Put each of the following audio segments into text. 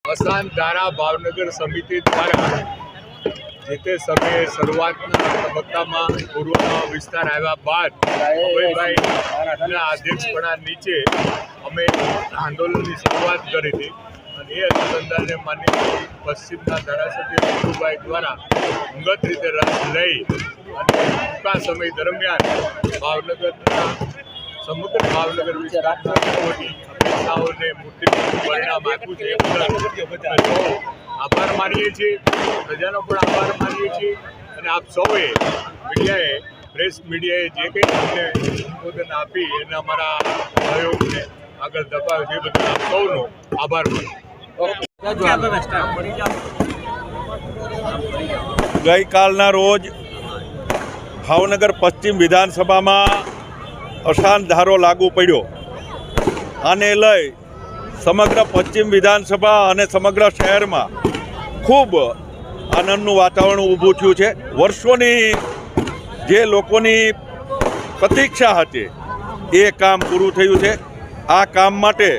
અસાન ધારા ભાવનગર સમિતિ દ્વારા જે તે સમયે શરૂઆતના તબક્કામાં પૂર્વનો વિસ્તાર આવ્યા બાદ અભયભાઈના અધ્યક્ષપણા નીચે અમે આંદોલનની શરૂઆત કરી હતી અને એ અનુસંધાને માનનીય પશ્ચિમના ધારાસભ્ય વિઠુભાઈ દ્વારા અંગત રીતે રસ લઈ અને ટૂંકા સમય દરમિયાન ભાવનગરના સમગ્ર ભાવનગર વિસ્તારના લોકોની અપેક્ષાઓને મૂર્તિપૂર્ણ પરિણામ આપ્યું છે એ બદલ આભાર માનીએ છીએ, પ્રજાનો પણ આભાર માનીએ છીએ અને આપ સૌએ પ્રેસ મીડિયાએ જે કંઈ અમને સંબોધન આપી એના અમારા સહયોગને આગળ ધપાવ્યો છે એ બદલ આપ સૌનો આભાર માનું। ગઈકાલના રોજ ભાવનગર પશ્ચિમ વિધાનસભામાં અસાન ધારો લાગુ પડ્યો। આને લઈ સમગ્ર પશ્ચિમ વિધાનસભા અને સમગ્ર શહેરમાં ખૂબ આનંદનું વાતાવરણ ઊભું થયું છે। વર્ષોની જે લોકોની પ્રતીક્ષા હતી એ કામ પૂરું થયું છે। આ કામ માટે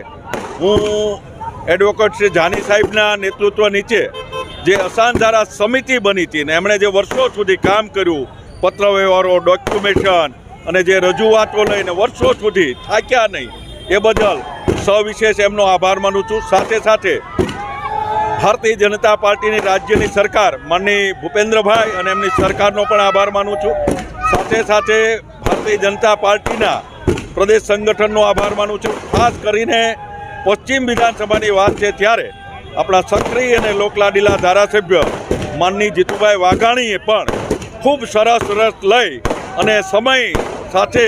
હું એડવોકેટ શ્રી જાની સાહેબના નેતૃત્વ નીચે જે અસાન ધારા સમિતિ બની હતી ને એમણે જે વર્ષો સુધી કામ કર્યું, પત્રવ્યવહારો, ડોક્યુમેન્ટેશન અને જે રજૂઆતો લઈને વર્ષો સુધી થાક્યા નહીં એ બદલ સવિશેષ એમનો આભાર માનું છું। સાથે સાથે ભારતીય જનતા પાર્ટીની રાજ્યની સરકાર માનનીય ભૂપેન્દ્રભાઈ અને એમની સરકારનો પણ આભાર માનું છું। સાથે સાથે ભારતીય જનતા પાર્ટીના પ્રદેશ સંગઠનનો આભાર માનું છું। ખાસ કરીને પશ્ચિમ વિધાનસભાની વાત છે ત્યારે આપણા સક્રિય અને લોકલાડીલા ધારાસભ્ય માનનીય જીતુભાઈ વાઘાણીએ પણ ખૂબ સરસ રસ લઈ અને સમય સાથે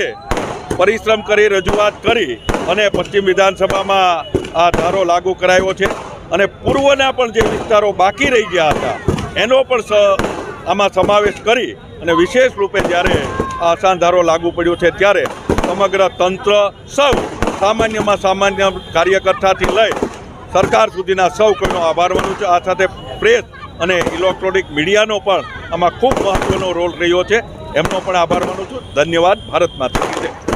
પરિશ્રમ કરી રજૂઆત કરી અને પશ્ચિમ વિધાનસભામાં આ ધારો લાગુ કરાયો છે અને પૂર્વના પણ જે વિસ્તારો બાકી રહી ગયા હતા એનો પણ આમાં સમાવેશ કરી અને વિશેષ રૂપે જ્યારે આ અસાન ધારો લાગુ પડ્યો છે ત્યારે સમગ્ર તંત્ર સૌ સામાન્યમાં સામાન્ય કાર્યકર્તાથી લઈ સરકાર સુધીના સૌ કોઈનો આભાર માનું છું। આ સાથે પ્રેસ અને ઇલેક્ટ્રોનિક મીડિયાનો પણ આમાં ખૂબ મહત્ત્વનો રોલ રહ્યો છે, એમનો પણ આભાર માનું છું। ધન્યવાદ। ભારત માતા કી જય।